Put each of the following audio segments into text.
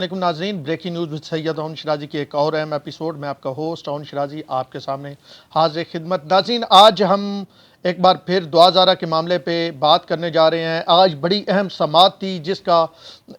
वालेकुम नाज़रीन, breaking news with Syed Aun Shirazi के एक और अहम एपिसोड में आपका होस्ट ओन शिराजी आपके सामने हाजिर खिदमत। नाज़रीन, आज हम एक बार फिर दुआज़ारा के मामले पे बात करने जा रहे हैं। आज बड़ी अहम समाअत थी जिसका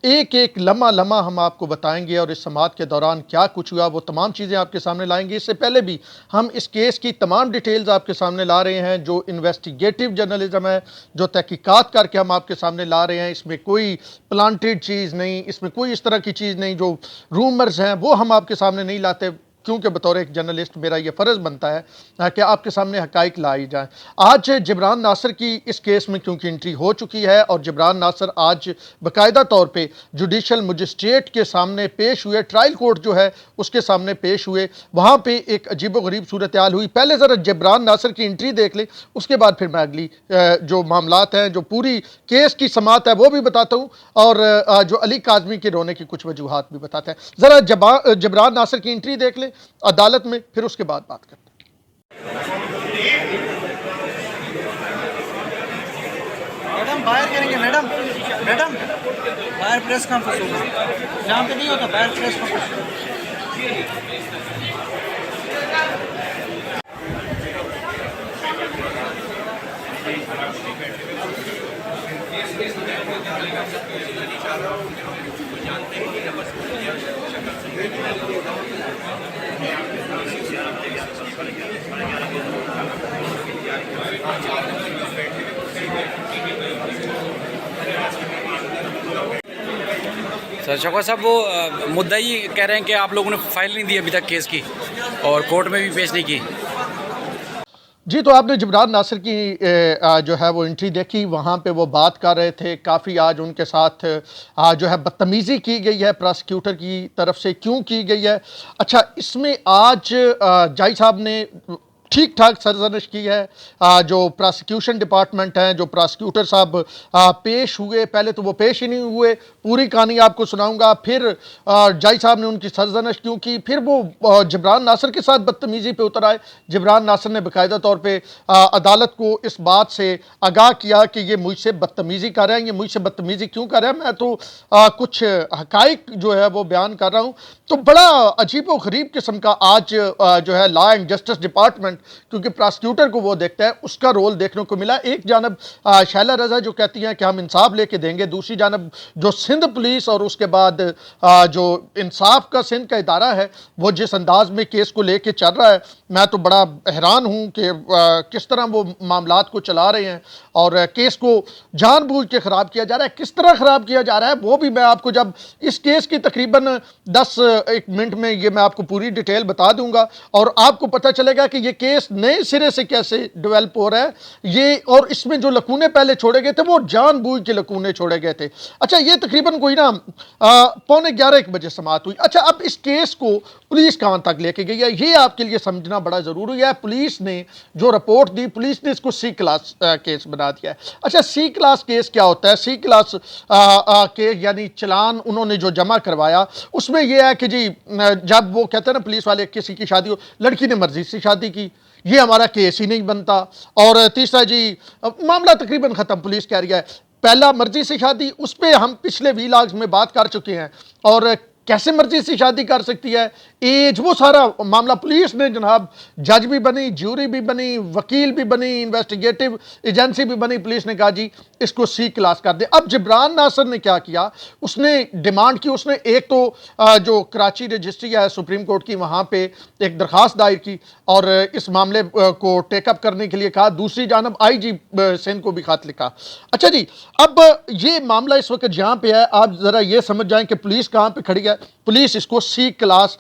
एक एक लम्हा लम्हा हम आपको बताएंगे और इस समाअत के दौरान क्या कुछ हुआ वो तमाम चीज़ें आपके सामने लाएंगे। इससे पहले भी हम इस केस की तमाम डिटेल्स आपके सामने ला रहे हैं। जो इन्वेस्टिगेटिव जर्नलिज्म है, जो तहकीकात करके हम आपके सामने ला रहे हैं, इसमें कोई प्लांटेड चीज़ नहीं, इसमें कोई इस तरह की चीज़ नहीं, जो रूमर्स हैं वो हम आपके सामने नहीं लाते, क्योंकि बतौर एक जर्नलिस्ट मेरा ये फ़र्ज़ बनता है कि आपके सामने हक़ाइक़ लाई जाएँ। आज जिब्रान नासर की इस केस में क्योंकि एंट्री हो चुकी है और जिब्रान नासर आज बाकायदा तौर पे जुडिशल मजिस्ट्रेट के सामने पेश हुए, ट्रायल कोर्ट जो है उसके सामने पेश हुए। वहाँ पे एक अजीबोगरीब सूरत हाल हुई। पहले ज़रा जिब्रान नासर की एंट्री देख लें, उसके बाद फिर मैं अगली जो मामलात हैं, जो पूरी केस की समाअत है वो भी बताता हूँ और जो अली काज़मी के रोने की कुछ वजूहात भी बताते हैं। ज़रा जिब्रान नासर की एंट्री देख लें अदालत में, फिर उसके बाद बात करते हैं। मैडम बाहर करेंगे, मैडम मैडम बाहर प्रेस कॉन्फ्रेंस होगा, यहाँ पे नहीं होता, बाहर प्रेस कॉन्फ्रेंस। सर शौकत साहब, वो मुद्दई कह रहे हैं कि आप लोगों ने फाइल नहीं दी अभी तक केस की और कोर्ट में भी पेश नहीं की। जी, तो आपने जिब्रान नासर की जो है वो एंट्री देखी, वहाँ पे वो बात कर रहे थे। काफ़ी आज उनके साथ जो है बदतमीज़ी की गई है प्रोसिक्यूटर की तरफ से। क्यों की गई है? अच्छा, इसमें आज जज साहब ने ठीक ठाक सरजनिश की है। जो प्रोसिक्यूशन डिपार्टमेंट हैं, जो प्रोसिक्यूटर साहब पेश हुए, पहले तो वो पेश ही नहीं हुए, पूरी कहानी आपको सुनाऊंगा। फिर जज साहब ने उनकी सरजनिश क्यों की, फिर वो जिब्रान नासर के साथ बदतमीज़ी पे उतर आए। जिब्रान नासर ने बाकायदा तौर पे अदालत को इस बात से आगाह किया कि ये मुझसे बदतमीज़ी कर रहे हैं। ये मुझसे बदतमीज़ी क्यों कर रहे हैं? मैं तो कुछ हक़ाइक़ जो है वो बयान कर रहा हूँ। तो बड़ा अजीब व गरीब किस्म का आज जो है लॉ एंड जस्टिस डिपार्टमेंट, क्योंकि प्रोसिक्यूटर को वो देखता है, उसका रोल देखने को मिला। एक जानब शैला रज़ा जो कहती हैं कि हम इंसाफ लेके देंगे, दूसरी जानब जो सिंध पुलिस और उसके बाद जो इंसाफ का सिंध का इदारा है वो जिस अंदाज में केस को लेके चल रहा है, मैं तो बड़ा हैरान हूँ कि किस तरह वो मामलात को चला रहे हैं और केस को जानबूझ के ख़राब किया जा रहा है। किस तरह ख़राब किया जा रहा है वो भी मैं आपको जब इस केस की तकरीबन 10-1 मिनट में ये मैं आपको पूरी डिटेल बता दूंगा और आपको पता चलेगा कि ये केस नए सिरे से कैसे डेवलप हो रहा है ये, और इसमें जो लकूने पहले छोड़े गए थे वो जानबूझ के लकूने छोड़े गए थे। अच्छा, ये तकरीबन कोई ना 11:45 बजे समाअत हुई। अच्छा, अब इस केस को पुलिस कहां तक लेके गई है ये आपके लिए समझना बड़ा जरूरी है। पुलिस ने जो रिपोर्ट दी, पुलिस ने इसको सी क्लास केस बना दिया है। अच्छा, सी क्लास केस क्या होता है? सी क्लास केस यानी चलान उन्होंने जो जमा करवाया उसमें यह है कि जी जब वो कहते हैं ना पुलिस वाले, किसी की शादी हो, लड़की ने मर्जी से शादी की, ये हमारा केस ही नहीं बनता। और तीसरा जी मामला तकरीबन ख़त्म, पुलिस कह रही है। पहला मर्जी से शादी, उस पर हम पिछले वीलॉग्स में बात कर चुके हैं और कैसे मर्जी से शादी कर सकती है, एज, वो सारा मामला पुलिस ने जनाब जज भी बनी, ज्यूरी भी बनी, वकील भी बनी, इन्वेस्टिगेटिव एजेंसी भी बनी। पुलिस ने कहा जी इसको सी क्लास कर दे। अब जिब्रान नासर ने क्या किया, उसने डिमांड की, उसने एक तो जो कराची रजिस्ट्री है सुप्रीम कोर्ट की, वहाँ पे एक दरख्वास्त दायर की और इस मामले को टेकअप करने के लिए कहा। दूसरी जानब IG सिंध को भी खत लिखा। अच्छा जी, अब ये मामला इस वक्त जहाँ पे है, आप ज़रा ये समझ जाएं कि पुलिस कहाँ पे खड़ी है। पुलिस इसको सी क्लास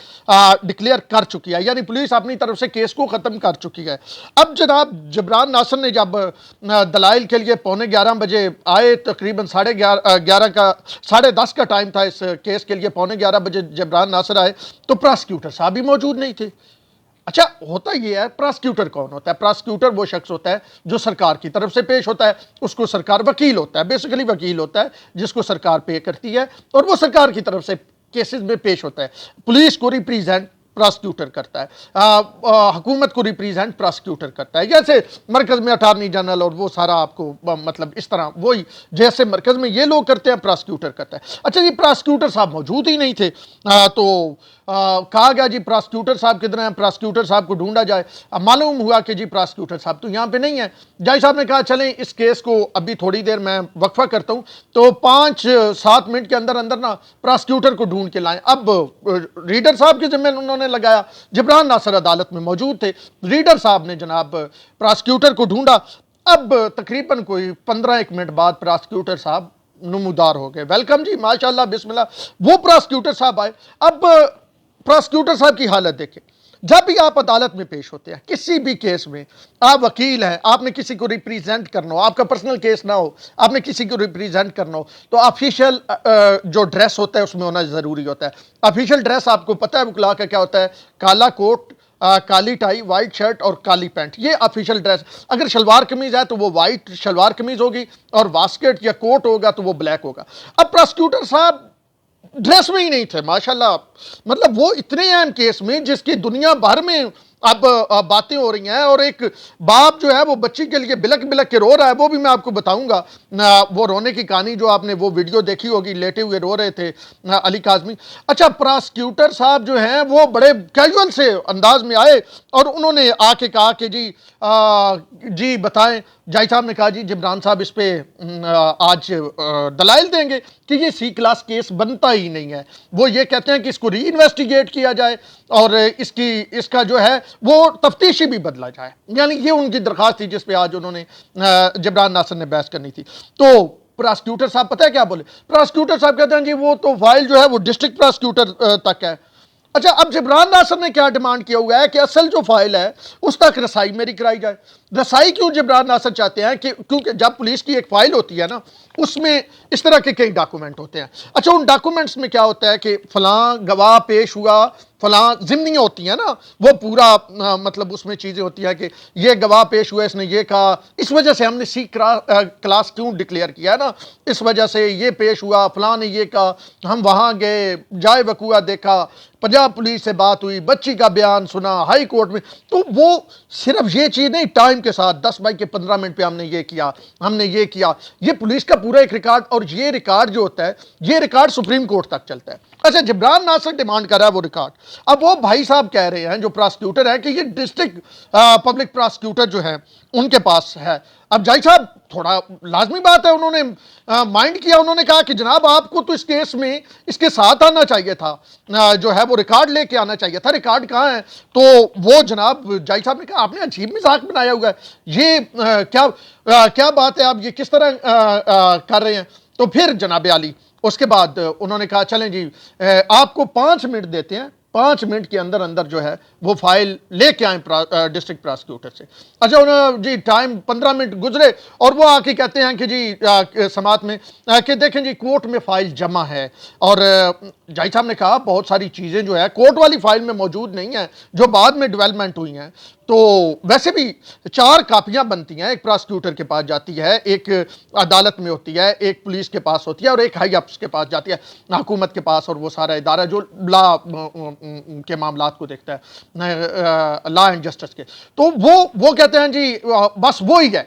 डिक्लेयर कर चुकी है, यानी पुलिस अपनी तरफ से केस को ख़त्म कर चुकी है। अब जनाब जिब्रान नासर ने जब दलाइल के लिए 11:15 बजे आए, तकरीबन 10:30 का टाइम था इस केस के लिए, 11:15 बजे जिब्रान नासर आए तो प्रोसिक्यूटर साहब भी मौजूद नहीं थे। अच्छा, होता ये है, प्रोसिक्यूटर कौन होता है? प्रोसिक्यूटर वो शख्स होता है जो सरकार की तरफ से पेश होता है, उसको सरकार वकील होता है, बेसिकली वकील होता है जिसको सरकार पे करती है और वो सरकार की तरफ से केसेस में पेश होता है। पुलिस को रिप्रेजेंट प्रोसिक्यूटर करता है, हुकूमत को रिप्रेजेंट प्रोसिक्यूटर करता है। जैसे मरकज़ में अटार्नी जनरल और वो सारा आपको मतलब इस तरह वही जैसे मरकज़ में ये लोग करते हैं प्रोसिक्यूटर करता है। अच्छा जी, प्रोसिक्यूटर साहब मौजूद ही नहीं थे, तो कहा गया जी प्रोसिक्यूटर साहब किधर हैं, प्रोसिक्यूटर साहब को ढूंढा जाए। अब मालूम हुआ कि जी प्रोसिक्यूटर साहब तो यहाँ पे नहीं है। जज साहब ने कहा चलें इस केस को अभी थोड़ी देर मैं वक्फा करता हूँ, तो 5-7 मिनट के अंदर अंदर ना प्रोसिक्यूटर को ढूंढ के लाएं। अब रीडर साहब के जिम्मे उन्होंने लगाया, जबरान नासिर अदालत में मौजूद थे, रीडर साहब ने जनाब प्रोसिक्यूटर को ढूंढा। अब तकरीबन कोई 15-1 मिनट बाद प्रोसिक्यूटर साहब नमूदार हो गए। वेलकम जी, माशाल्लाह, बिस्मिल्लाह। वो प्रोसिक्यूटर साहब आए। अब प्रोसिक्यूटर साहब की हालत देखें। जब भी आप अदालत में पेश होते हैं किसी भी केस में, आप वकील हैं, आपने किसी को रिप्रेजेंट करना हो, आपका पर्सनल केस ना हो, आपने किसी को रिप्रेजेंट करना हो, तो ऑफिशियल जो ड्रेस होता है उसमें होना ज़रूरी होता है। ऑफिशियल ड्रेस आपको पता है वकला का क्या होता है, काला कोट, काली टाई, वाइट शर्ट और काली पैंट, ये ऑफिशियल ड्रेस। अगर शलवार कमीज है तो वो वाइट शलवार कमीज होगी, और वास्केट या कोट होगा तो वो ब्लैक होगा। अब प्रोसिक्यूटर साहब ड्रेस में ही नहीं थे माशाल्लाह, मतलब वो इतने अहम केस में जिसकी दुनिया भर में अब बातें हो रही हैं, और एक बाप जो है वो बच्ची के लिए बिलक बिलक के रो रहा है, वो भी मैं आपको बताऊंगा। वो रोने की कहानी जो आपने वो वीडियो देखी होगी, लेटे हुए रो रहे थे अली काजमी। अच्छा, प्रोसिक्यूटर साहब जो हैं वो बड़े कैजुअल से अंदाज में आए और उन्होंने आके कहा कि जी बताएं। जज साहब ने कहा जी जबरान साहब इस पे आज दलाइल देंगे कि ये सी क्लास केस बनता ही नहीं है। वो ये कहते हैं कि इसको री इन्वेस्टिगेट किया जाए और इसका जो है वो तफ्तीशी भी बदला जाए। यानी ये उनकी दरखास्त थी जिस पे आज उन्होंने जबरान नासिर ने बहस करनी थी। तो प्रोसिक्यूटर साहब पता है क्या बोले? प्रोसिक्यूटर साहब कहते हैं जी वो तो फाइल जो है वो डिस्ट्रिक्ट प्रोसिक्यूटर तक है। अच्छा, अब जबरान नासिर ने क्या डिमांड किया हुआ है कि असल जो फाइल है उस तक रसाई मेरी कराई जाए। रसाई क्यों जबरान नासिर चाहते हैं कि क्योंकि जब पुलिस की एक फाइल होती है ना, उसमें इस तरह के कई डॉक्यूमेंट होते हैं। अच्छा, उन डॉक्यूमेंट्स में क्या होता है कि फलां गवाह पेश हुआ, फलां ज़िम्नियाँ होती हैं ना, वो पूरा मतलब उसमें चीज़ें होती हैं कि ये गवाह पेश हुआ, इसने ये कहा, इस वजह से हमने सी क्लास क्यों डिक्लेयर किया ना, इस वजह से ये पेश हुआ, फलां ने ये कहा, हम वहाँ गए, जाए वकूआ देखा, पंजाब पुलिस से बात हुई, बच्ची का बयान सुना हाई कोर्ट में। तो वो सिर्फ ये चीज़ नहीं, टाइम के साथ 10 बाई के 15 मिनट पे हमने ये किया, हमने ये किया, ये पुलिस का पूरा एक रिकॉर्ड, और ये रिकॉर्ड जो होता है ये रिकॉर्ड सुप्रीम कोर्ट तक चलता है। अच्छा, जबरान नासिर डिमांड कर रहा है वो रिकॉर्ड। अब वो भाई साहब कह रहे हैं जो प्रोसिक्यूटर है कि ये डिस्ट्रिक्ट पब्लिक प्रोसिक्यूटर जो है उनके पास है। अब जज साहब थोड़ा लाजमी बात है, उन्होंने माइंड किया, उन्होंने कहा कि जनाब आपको तो इस केस में इसके साथ आना चाहिए था, जो है वो रिकॉर्ड लेके आना चाहिए था। रिकॉर्ड कहाँ है? तो वो जनाब जज साहब ने कहा आपने अजीब मजाक बनाया हुआ है, ये क्या बात है, आप ये किस तरह कर रहे हैं? तो फिर जनाब आली उसके बाद उन्होंने कहा चलें जी आपको 5 मिनट देते हैं, 5 मिनट के अंदर अंदर जो है वो फाइल लेके आए डिस्ट्रिक्ट प्रोसिक्यूटर से। अच्छा, उन्होंने जी टाइम 15 मिनट गुजरे और वो आके कहते हैं कि जी समात में कि देखें जी कोर्ट में फाइल जमा है। और जज साहब ने कहा बहुत सारी चीज़ें जो है कोर्ट वाली फाइल में मौजूद नहीं है जो बाद में डेवलपमेंट हुई हैं। तो वैसे भी 4 कापियां बनती हैं, एक प्रोसिक्यूटर के पास जाती है, एक अदालत में होती है, एक पुलिस के पास होती है और एक हाई अप्स के पास जाती है, हुकूमत के पास, और वो सारा इदारा जो लॉ के मामलात को देखता है, लॉ एंड जस्टिस के। तो वो कहते हैं जी बस वो ही है।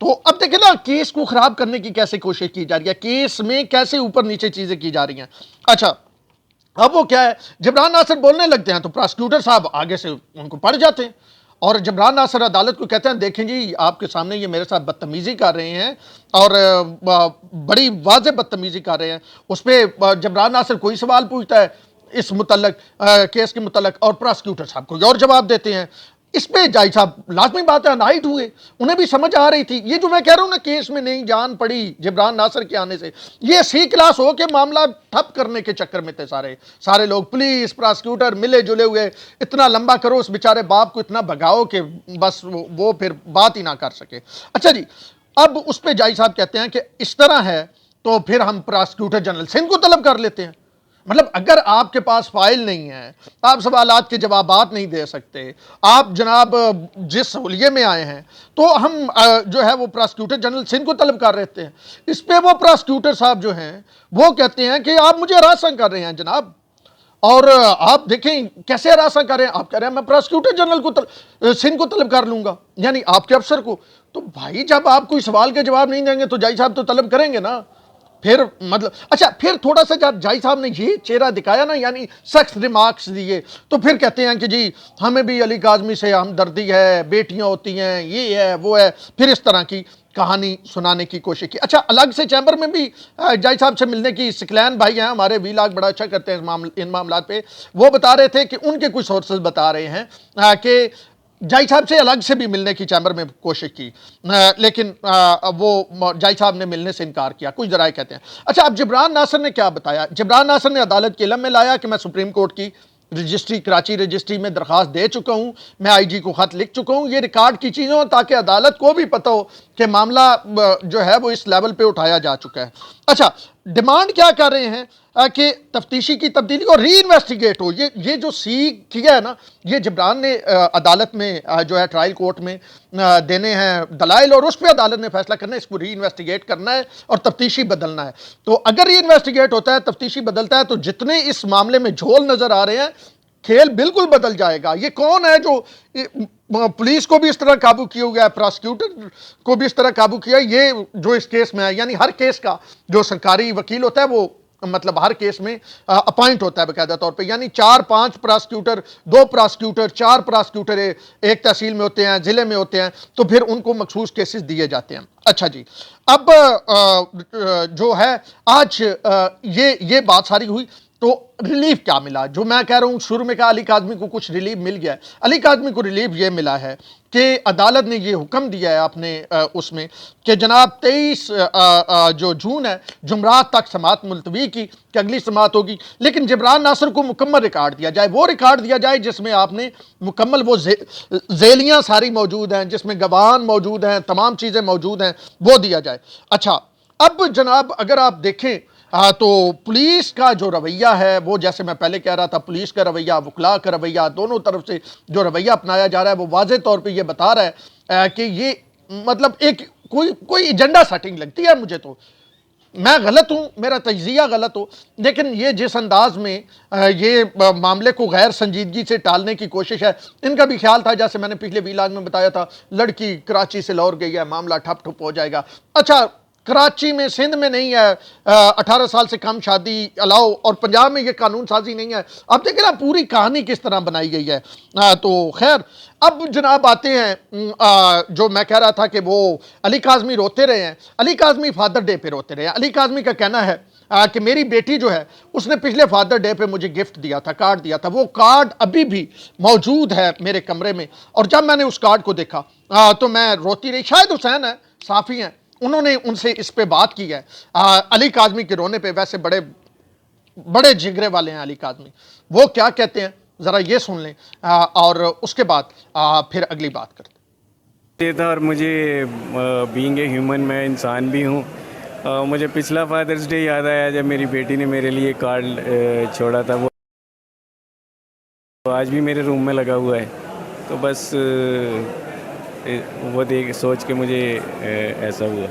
तो अब देखिए ना केस को खराब करने की कैसे कोशिश की जा रही है, केस में कैसे ऊपर नीचे चीजें की जा रही हैं। अच्छा, अब वो क्या है, जबरान नासिर बोलने लगते हैं तो प्रोसिक्यूटर साहब आगे से उनको पढ़ जाते हैं और जबरान नासिर अदालत को कहते हैं देखें जी आपके सामने ये मेरे साथ बदतमीजी कर रहे हैं और बड़ी वाज़ेह बदतमीजी कर रहे हैं। उस पर जबरान नासिर कोई सवाल पूछता है इस मुतल्लक केस के मुतल्लक और प्रोसिक्यूटर साहब कोई और जवाब देते हैं। इस पे जज साहब लाजमी बात है अनाइट हुए, उन्हें भी समझ आ रही थी। ये जो मैं कह रहा हूँ ना केस में नहीं जान पड़ी जबरान नासिर के आने से, ये सी क्लास हो के मामला ठप करने के चक्कर में थे सारे लोग, पुलिस प्रोसिक्यूटर मिले जुले हुए। इतना लंबा करो उस बेचारे बाप को, इतना भगाओ कि बस वो फिर बात ही ना कर सके। अच्छा जी, अब उस पर जज साहब कहते हैं कि इस तरह है तो फिर हम प्रोसिक्यूटर जनरल सिंध को तलब कर लेते हैं। मतलब अगर आपके पास फाइल नहीं है, आप सवालात के जवाबात नहीं दे सकते, आप जनाब जिस सहूलिये में आए हैं, तो हम जो है वो प्रोसिक्यूटर जनरल सिंध को तलब कर रहते हैं। इस पे वो प्रोसिक्यूटर साहब जो हैं वो कहते हैं कि आप मुझे हरासमेंट कर रहे हैं जनाब, और आप देखें कैसे हरासा कर रहे हैं। आप कह रहे हैं मैं प्रोसिक्यूटर जनरल को सिंध को तलब कर लूंगा, यानी आपके अफसर को। तो भाई जब आप कोई सवाल के जवाब नहीं देंगे तो जाई साहब तो तलब करेंगे ना। फिर मतलब अच्छा, फिर थोड़ा सा जब जाई साहब ने ये चेहरा दिखाया ना, यानी सख्त रिमार्क्स दिए, तो फिर कहते हैं कि जी हमें भी अली काज़मी से हमदर्दी है, बेटियां होती हैं, ये है वो है, फिर इस तरह की कहानी सुनाने की कोशिश की। अच्छा, अलग से चैम्बर में भी जाई साहब से मिलने की, सिकलैन भाई हैं हमारे, वीलाग बड़ा अच्छा करते हैं इन मामला पे, वो बता रहे थे कि उनके कुछ सोर्सेज बता रहे हैं कि जाई साहब से अलग से भी मिलने की चैम्बर में कोशिश की, लेकिन वो जाई साहब ने मिलने से इनकार किया, कुछ जराए कहते हैं। अच्छा, अब जिब्रान नासिर ने क्या बताया? जिब्रान नासिर ने अदालत के इल्म में लाया कि मैं सुप्रीम कोर्ट की रजिस्ट्री, कराची रजिस्ट्री में दरख्वास्त दे चुका हूं, मैं आईजी को खत लिख चुका हूं, ये रिकॉर्ड की चीज़ें हो ताकि अदालत को भी पता हो कि मामला जो है वो इस लेवल पे उठाया जा चुका है। अच्छा, डिमांड क्या कर रहे हैं कि तफ्तीशी की तब्दीली और री इन्वेस्टिगेट हो। ये जो सी किया है ना, ये जिब्रान ने अदालत में जो है ट्रायल कोर्ट में देने हैं दलाइल, और उस पर अदालत ने फैसला करना है, इसको री इन्वेस्टिगेट करना है और तफ्तीशी बदलना है। तो अगर री इन्वेस्टिगेट होता है, तफ्तीशी बदलता है, तो जितने इस मामले में झोल नजर आ रहे हैं, खेल बिल्कुल बदल जाएगा। ये कौन है जो पुलिस को भी इस तरह काबू किया हुआ है, प्रोसिक्यूटर को भी इस तरह काबू किया, ये जो इस केस में है, यानी हर केस का जो सरकारी वकील होता है वो मतलब हर केस में अपॉइंट होता है बाकायदा तौर पे, यानी 4-5 प्रोसिक्यूटर, 2 प्रोसिक्यूटर, 4 प्रोसिक्यूटर एक तहसील में होते हैं, जिले में होते हैं, तो फिर उनको मखसूस केसेस दिए जाते हैं। अच्छा जी, अब जो है आज ये बात सारी हुई, तो रिलीफ क्या मिला? जो मैं कह रहा हूं, शुरू में कहा अली काज़मी को कुछ रिलीफ मिल गया है। अली काज़मी को रिलीफ ये मिला है कि अदालत ने ये हुक्म दिया है अपने उसमें कि जनाब 23 जो जून है, जुमरात तक समात मुलतवी की, कि अगली समात होगी, लेकिन जिब्रान नासिर को मुकम्मल रिकॉर्ड दिया जाए, वो रिकॉर्ड दिया जाए जिसमें आपने मुकम्मल वो जेलियाँ सारी मौजूद हैं, जिसमें गवाहान मौजूद हैं, तमाम चीज़ें मौजूद हैं, वो दिया जाए। अच्छा, अब जनाब अगर आप देखें तो पुलिस का जो रवैया है, वो जैसे मैं पहले कह रहा था, पुलिस का रवैया, वकला का रवैया, दोनों तरफ से जो रवैया अपनाया जा रहा है, वो वाज़े तौर पे ये बता रहा है कि ये मतलब एक कोई एजेंडा सेटिंग लगती है मुझे। तो मैं गलत हूँ, मेरा तज्जिया गलत हो, लेकिन ये जिस अंदाज में ये मामले को गैर संजीदगी से टालने की कोशिश है, इनका भी ख्याल था, जैसे मैंने पिछले वीलाग में बताया था, लड़की कराची से लाहौर गई है, मामला ठप ठुप हो जाएगा। अच्छा, कराची में, सिंध में नहीं है 18 साल से कम शादी अलाउ, और पंजाब में ये कानून साजी नहीं है। अब देखिए ना पूरी कहानी किस तरह बनाई गई है। तो खैर, अब जनाब आते हैं जो मैं कह रहा था कि वो अली काज़मी रोते रहे हैं, अली काज़मी फादर डे पे रोते रहे हैं। अली काज़मी का कहना है कि मेरी बेटी जो है उसने पिछले फादर डे पे मुझे गिफ्ट दिया था, कार्ड दिया था, वो कार्ड अभी भी मौजूद है मेरे कमरे में, और जब मैंने उस कार्ड को देखा तो मैं रोती रही। शायद हुसैन है, साफ़ी हैं, उन्होंने उनसे इस पे बात की है। अली काज़मी के रोने पे, वैसे बड़े बड़े जिगरे वाले हैं अली काज़मी, वो क्या कहते हैं ज़रा ये सुन लें, और उसके बाद फिर अगली बात करते हैं। ये था, और मुझे बीइंग ए ह्यूमन, मैं इंसान भी हूँ, मुझे पिछला फादर्स डे याद आया जब मेरी बेटी ने मेरे लिए कार्ड छोड़ा था, वो आज भी मेरे रूम में लगा हुआ है। तो बस वो देख सोच के मुझे ऐसा हुआ।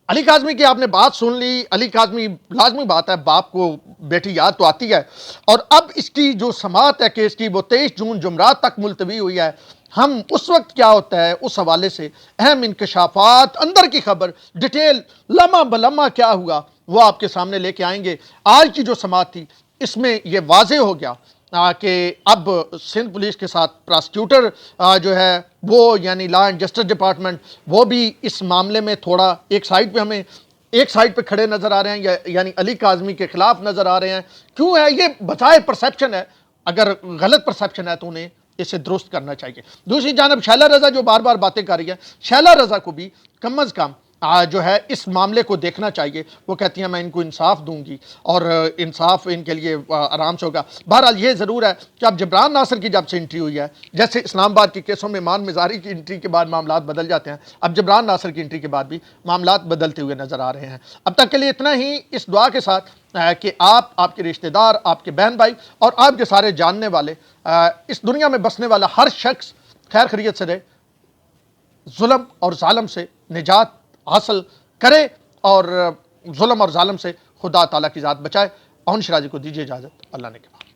अली काज़मी की आपने बात सुन ली। अली काज़मी, लाजमी बात है, बाप को बेटी याद तो आती है, और अब इसकी जो समात है केस की, वो 23 जून जुमरात तक मुलतवी हुई है। हम उस वक्त क्या होता है उस हवाले से अहम इंकशाफात, अंदर की खबर, डिटेल, लम्हा बलम्हा क्या हुआ, वो आपके सामने लेके आएंगे। आज की जो समात थी, इसमें यह वाजे हो गया कि अब सिंध पुलिस के साथ प्रोसिक्यूटर जो है वो, यानी लॉ एंड जस्टिस डिपार्टमेंट, वो भी इस मामले में थोड़ा एक साइड पे, हमें एक साइड पे खड़े नज़र आ रहे हैं, यानी अली काज़मी के खिलाफ नज़र आ रहे हैं। क्यों है ये? बजाय परसेप्शन है, अगर गलत परसेप्शन है तो उन्हें इसे दुरुस्त करना चाहिए। दूसरी जानब शैला रज़ा जो बार बार बातें कर रही है, शैला रज़ा को भी कम अज़ कम जो है इस मामले को देखना चाहिए। वो कहती हैं मैं इनको इंसाफ दूंगी, और इंसाफ इनके लिए आराम से होगा। बहरहाल ये ज़रूर है कि अब जिब्रान नासिर की जब से एंट्री हुई है, जैसे इस्लामाबाद के केसों में मान मिज़ारी की एंट्री के बाद मामलात बदल जाते हैं, अब जिब्रान नासिर की एंट्री के बाद भी मामलात बदलते हुए नज़र आ रहे हैं। अब तक के लिए इतना ही, इस दुआ के साथ कि आप, आपके रिश्तेदार, आपके बहन भाई और आपके सारे जानने वाले, इस दुनिया में बसने वाला हर शख्स खैर खैरियत से रहे, जुल्म और जालिम से निजात हासिल करे, और जुल्म और जालिम से खुदा ताला की ज़ात बचाए। ओन शराजी को दीजिए इजाज़त, अल्लाह ने के बाद।